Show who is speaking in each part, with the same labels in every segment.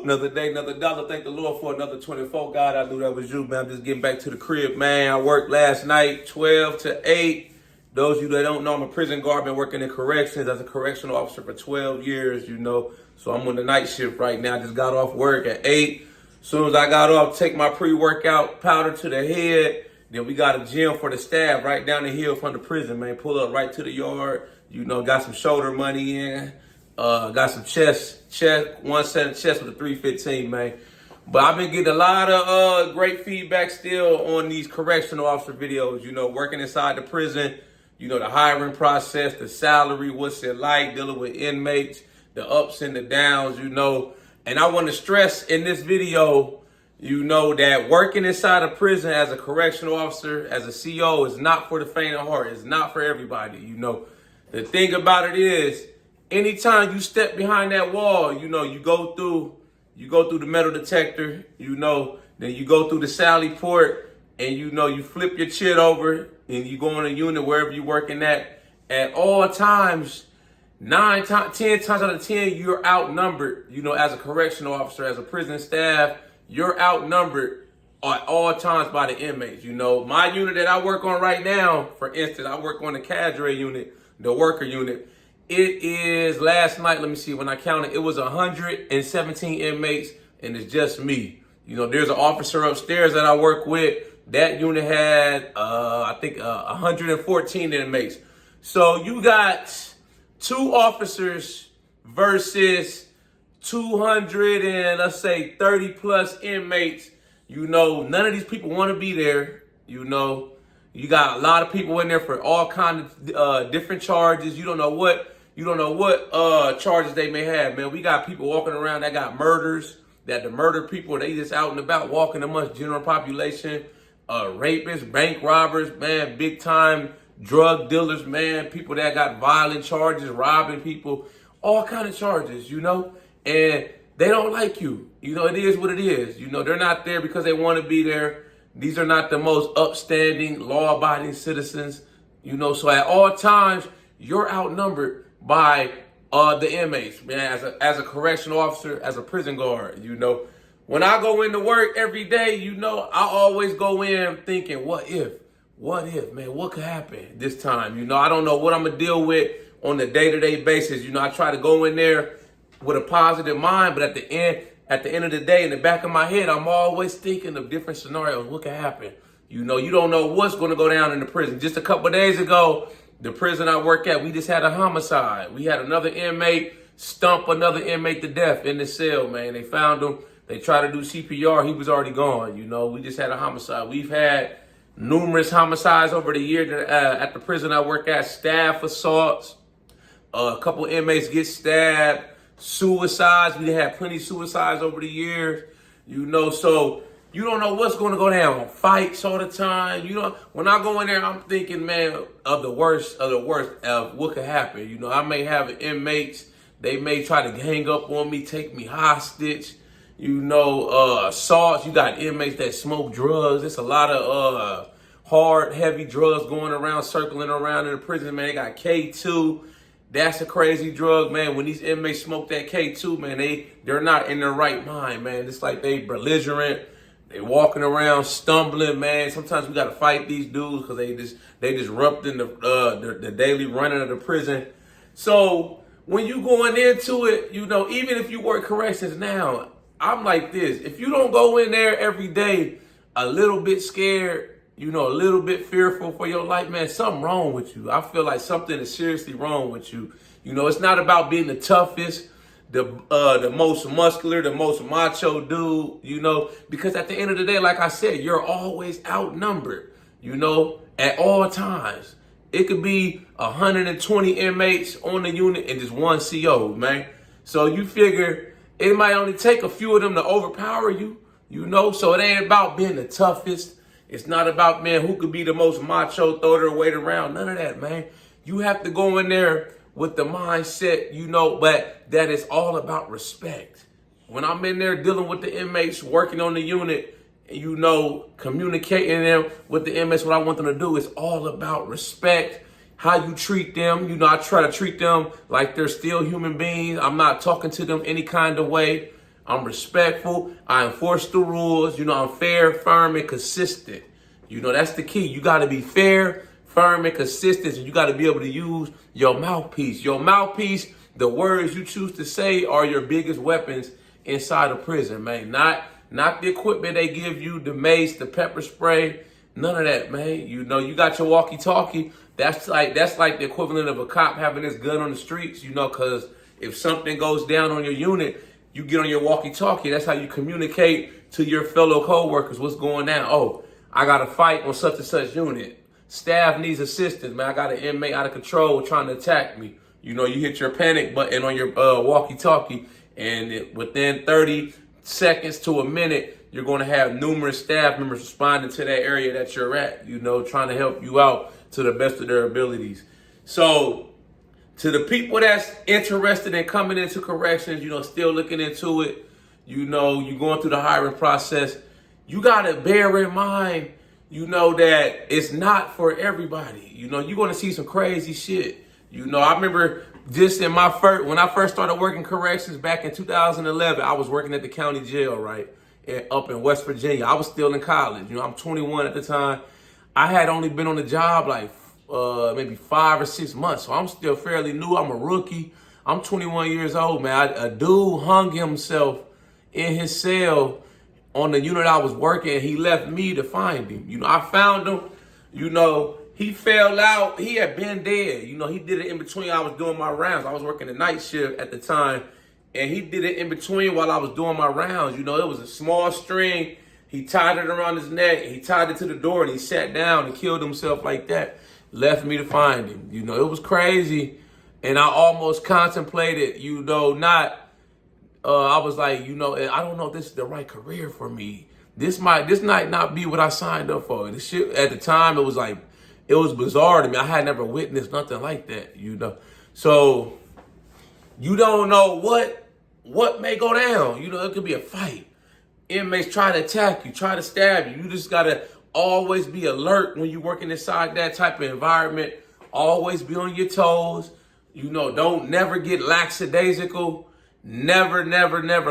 Speaker 1: Another day, another dollar. Thank the Lord for another 24. God, I knew that was you, man. I'm just getting back to the crib, man. I worked last night, 12 to 8. Those of you that don't know, I'm a prison guard. Been working in corrections as a correctional officer for 12 years, So I'm on the night shift right now. Just got off work at 8. As soon as I got off, take my pre-workout powder to the head. Then we got a gym for the staff right down the hill from the prison, man. Pull up right to the yard. Got some shoulder money in. Got some chest, one set of chest with a 315, man. But I've been getting a lot of great feedback still on these correctional officer videos, working inside the prison, the hiring process, the salary, what's it like, dealing with inmates, the ups and the downs, And I want to stress in this video, that working inside a prison as a correctional officer, as a CO, is not for the faint of heart. It's not for everybody, The thing about it is, anytime you step behind that wall, you go through the metal detector, then you go through the sally port, and you flip your shit over, and you go on a unit wherever you're working at all times. 10 times out of 10, you're outnumbered, as a correctional officer, as a prison staff, you're outnumbered at all times by the inmates. My unit that I work on right now, for instance, I work on the cadre unit, the worker unit. It is, last night, let me see, when I counted, it was 117 inmates, and it's just me. There's an officer upstairs that I work with. That unit had, 114 inmates. So you got 2 officers versus 200 and, let's say, 30 plus inmates. None of these people want to be there, You got a lot of people in there for all kinds of different charges. You don't know what charges they may have, man. We got people walking around that got murders, that the murder people, they just out and about walking amongst general population, rapists, bank robbers, man, big time drug dealers, man, people that got violent charges, robbing people, all kind of charges, and they don't like you. It is what it is. They're not there because they want to be there. These are not the most upstanding, law-abiding citizens, So at all times, you're outnumbered by the inmates, man. As a correctional officer, as a prison guard, When I go into work every day, I always go in thinking, what if, man? What could happen this time? I don't know what I'm gonna deal with on a day-to-day basis. I try to go in there with a positive mind, but at the end of the day, in the back of my head, I'm always thinking of different scenarios. What could happen? You don't know what's going to go down in the prison. Just a couple of days ago, the prison I work at, we just had a homicide. We had another inmate stump another inmate to death in the cell, man. They found him. They tried to do CPR. He was already gone. We just had a homicide. We've had numerous homicides over the year at the prison I work at. Staff assaults. A couple inmates get stabbed. Suicides. We had plenty of suicides over the years. So you don't know what's going to go down. Fights all the time. When I go in there, I'm thinking, man, of the worst of what could happen. I may have inmates. They may try to gang up on me, take me hostage. Assaults. You got inmates that smoke drugs. There's a lot of hard, heavy drugs going around, circling around in the prison, man. They got K2. That's a crazy drug, man. When these inmates smoke that K2, man, they're not in their right mind, man. It's like they belligerent. They walking around stumbling, man. Sometimes we got to fight these dudes because they disrupting the daily running of the prison. So when you going into it, even if you work corrections now, I'm like this. If you don't go in there every day a little bit scared, a little bit fearful for your life, man, something wrong with you. I feel like something is seriously wrong with you. It's not about being the toughest, the most muscular, the most macho dude, because at the end of the day, like I said, you're always outnumbered, at all times. It could be 120 inmates on the unit and just one CO, man. So you figure it might only take a few of them to overpower you, so it ain't about being the toughest. It's not about, man, who could be the most macho, throw their weight around. None of that, man. You have to go in there with the mindset, but that is all about respect. When I'm in there dealing with the inmates, working on the unit, communicating them with the inmates, what I want them to do is all about respect, how you treat them. I try to treat them like they're still human beings. I'm not talking to them any kind of way. I'm respectful. I enforce the rules. You know, I'm fair, firm, and consistent. You know, that's the key. You got to be fair, firm, and consistent. And you got to be able to use your mouthpiece. Your mouthpiece, the words you choose to say are your biggest weapons inside of prison, man. Not the equipment they give you, the mace, the pepper spray, none of that, man. You know, you got your walkie-talkie. That's like the equivalent of a cop having his gun on the streets, you know, because if something goes down on your unit, you get on your walkie-talkie. That's how you communicate to your fellow co-workers what's going on. Oh, I got a fight on such and such unit. Staff needs assistance, man. I got an inmate out of control trying to attack me. You know, you hit your panic button on your walkie-talkie, and within 30 seconds to a minute, you're going to have numerous staff members responding to that area that you're at, you know, trying to help you out to the best of their abilities. So to the people that's interested in coming into corrections, you know, still looking into it, you know, you're going through the hiring process, you got to bear in mind, you know, that it's not for everybody. You know, you're going to see some crazy shit. You know, I remember just in when I first started working corrections back in 2011, I was working at the county jail, right, up in West Virginia. I was still in college. You know, I'm 21 at the time. I had only been on the job like maybe 5 or 6 months, so I'm still fairly new. I'm a rookie. I'm 21 years old, man. A dude hung himself in his cell on the unit I was working. He left me to find him. You know, I found him. You know, he fell out. He had been dead. You know, he did it in between. I was doing my rounds. I was working the night shift at the time, and he did it in between while I was doing my rounds. You know, it was a small string. He tied it around his neck. He tied it to the door, and he sat down and killed himself like that. Left me to find him. You know, it was crazy, and I almost contemplated, you know, I was like, you know, I don't know if this is the right career for me. This might not be what I signed up for. This shit at the time, it was bizarre to me. I had never witnessed nothing like that, you know. So you don't know what may go down. You know, it could be a fight. Inmates try to attack you, try to stab you. You just gotta always be alert when you're working inside that type of environment. Always be on your toes. You know, don't never get lackadaisical. Never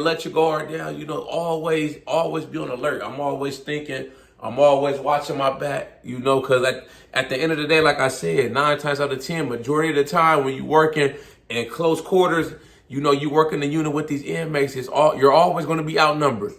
Speaker 1: let your guard down. You know, always be on alert. I'm always thinking. I'm always watching my back, you know, because at the end of the day, like I said, 9 times out of 10, majority of the time when you're working in close quarters, you know, you work in the unit with these inmates, you're always going to be outnumbered.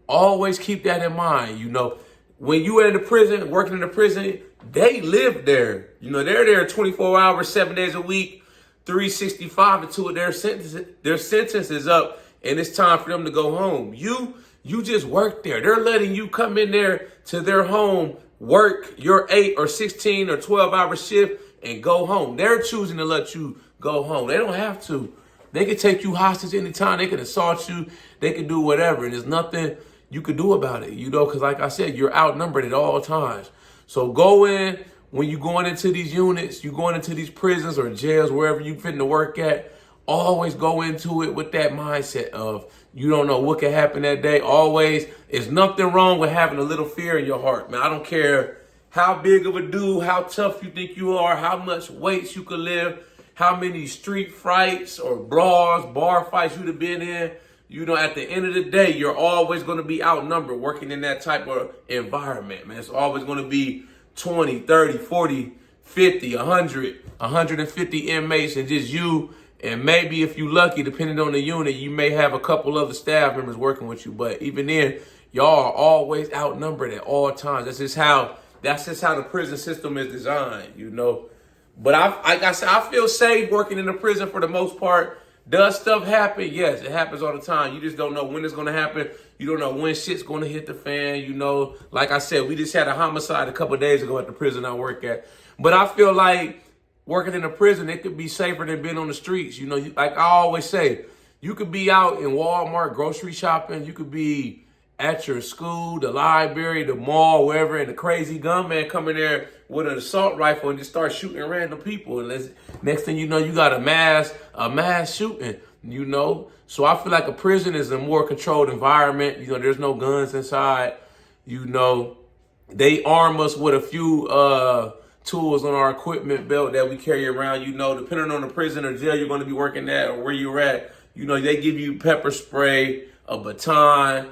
Speaker 1: Always keep that in mind, you know. When you are in the prison, working in the prison, they live there. You know, they're there 24 hours, 7 days a week, 365 until their sentence is up, and it's time for them to go home. You just work there. They're letting you come in there to their home, work your 8 or 16 or 12-hour shift, and go home. They're choosing to let you go home. They don't have to. They can take you hostage anytime. They can assault you. They can do whatever, and there's nothing you could do about it, you know, because like I said, you're outnumbered at all times. So go in, when you're going into these units, you're going into these prisons or jails, wherever you fit to work at, always go into it with that mindset of you don't know what can happen that day. Always, there's nothing wrong with having a little fear in your heart, man. I don't care how big of a dude, how tough you think you are, how much weights you could lift, how many street fights or brawls, bar fights you'd have been in. You know, at the end of the day, you're always going to be outnumbered working in that type of environment, man. It's always going to be 20, 30, 40, 50, 100, 150 inmates and just you. And maybe if you're lucky, depending on the unit, you may have a couple other staff members working with you. But even then, y'all are always outnumbered at all times. That's just how the prison system is designed, you know. But like I said, I feel safe working in the prison for the most part. Does stuff happen? Yes, it happens all the time. You just don't know when it's going to happen. You don't know when shit's going to hit the fan. You know, like I said, we just had a homicide a couple of days ago at the prison I work at. But I feel like working in a prison, it could be safer than being on the streets. You know, like I always say, you could be out in Walmart grocery shopping. You could be at your school, the library, the mall, wherever, and the crazy gunman come in there with an assault rifle and just start shooting random people. And next thing you know, you got a mass shooting, you know. So I feel like a prison is a more controlled environment. You know, there's no guns inside. You know, they arm us with a few tools on our equipment belt that we carry around. You know, depending on the prison or jail you're going to be working at or where you're at, you know, they give you pepper spray, a baton,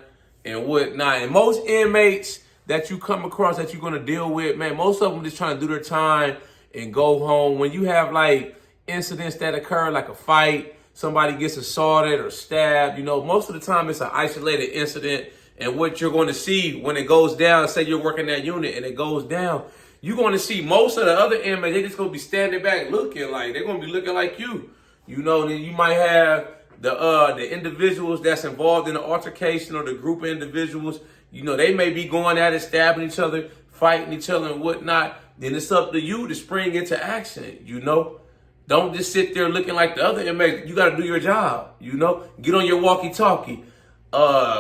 Speaker 1: and whatnot. And most inmates that you come across that you're gonna deal with, man, most of them just trying to do their time and go home. When you have like incidents that occur, like a fight, somebody gets assaulted or stabbed, you know, most of the time it's an isolated incident. And what you're going to see when it goes down, say you're working that unit and it goes down, you're going to see most of the other inmates, they just going to be standing back looking like, they're going to be looking like you. You know, then you might have the individuals that's involved in the altercation or the group of individuals, you know, they may be going at it, stabbing each other, fighting each other and whatnot. Then it's up to you to spring into action, you know. Don't just sit there looking like the other inmates. You got to do your job, you know. Get on your walkie-talkie.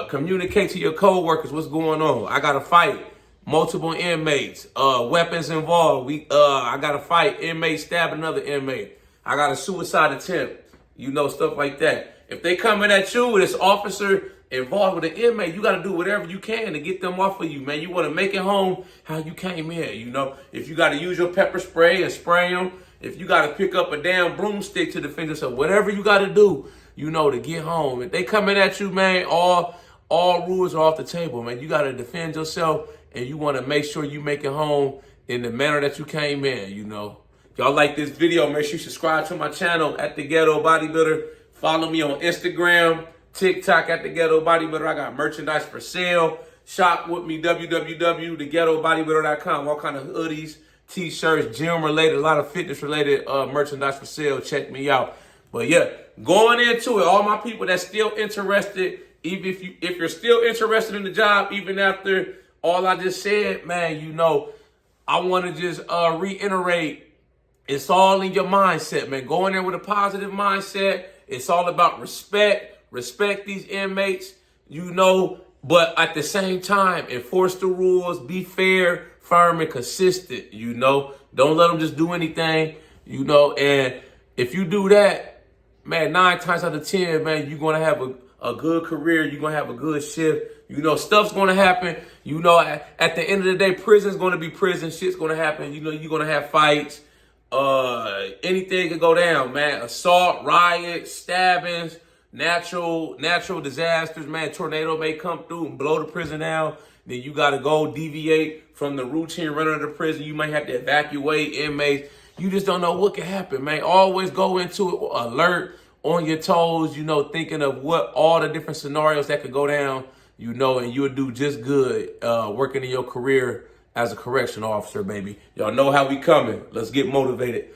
Speaker 1: Communicate to your coworkers what's going on. I got to fight. Multiple inmates. Weapons involved. I got to fight. Inmate stab another inmate. I got a suicide attempt. You know, stuff like that. If they coming at you with this officer involved with an inmate, you got to do whatever you can to get them off of you, man. You want to make it home how you came in, you know. If you got to use your pepper spray and spray them, if you got to pick up a damn broomstick to defend yourself, whatever you got to do, you know, to get home. If they coming at you, man, all rules are off the table, man. You got to defend yourself, and you want to make sure you make it home in the manner that you came in, you know. If y'all like this video, make sure you subscribe to my channel at The Ghetto Bodybuilder. Follow me on Instagram, TikTok at The Ghetto Bodybuilder. I got merchandise for sale. Shop with me, www.theghettobodybuilder.com. All kind of hoodies, t-shirts, gym related, a lot of fitness related merchandise for sale. Check me out. But yeah, going into it, all my people that's still interested, even if you're still interested in the job, even after all I just said, man, you know, I want to just reiterate, it's all in your mindset, man. Go in there with a positive mindset. It's all about respect. Respect these inmates, you know, but at the same time, enforce the rules, be fair, firm, and consistent, you know. Don't let them just do anything, you know, and if you do that, man, 9 times out of 10, man, you're going to have a good career. You're going to have a good shift. You know, stuff's going to happen. You know, at the end of the day, prison's going to be prison. Shit's going to happen. You know, you're going to have fights. Anything could go down, man. Assault, riots, stabbings, natural disasters, man. Tornado may come through and blow the prison down. Then you got to go deviate from the routine running of the prison. You might have to evacuate inmates. You just don't know what can happen, man. Always go into it alert, on your toes, you know, thinking of what all the different scenarios that could go down, you know, and you'll do just good working in your career as a correctional officer, baby. Y'all know how we coming. Let's get motivated.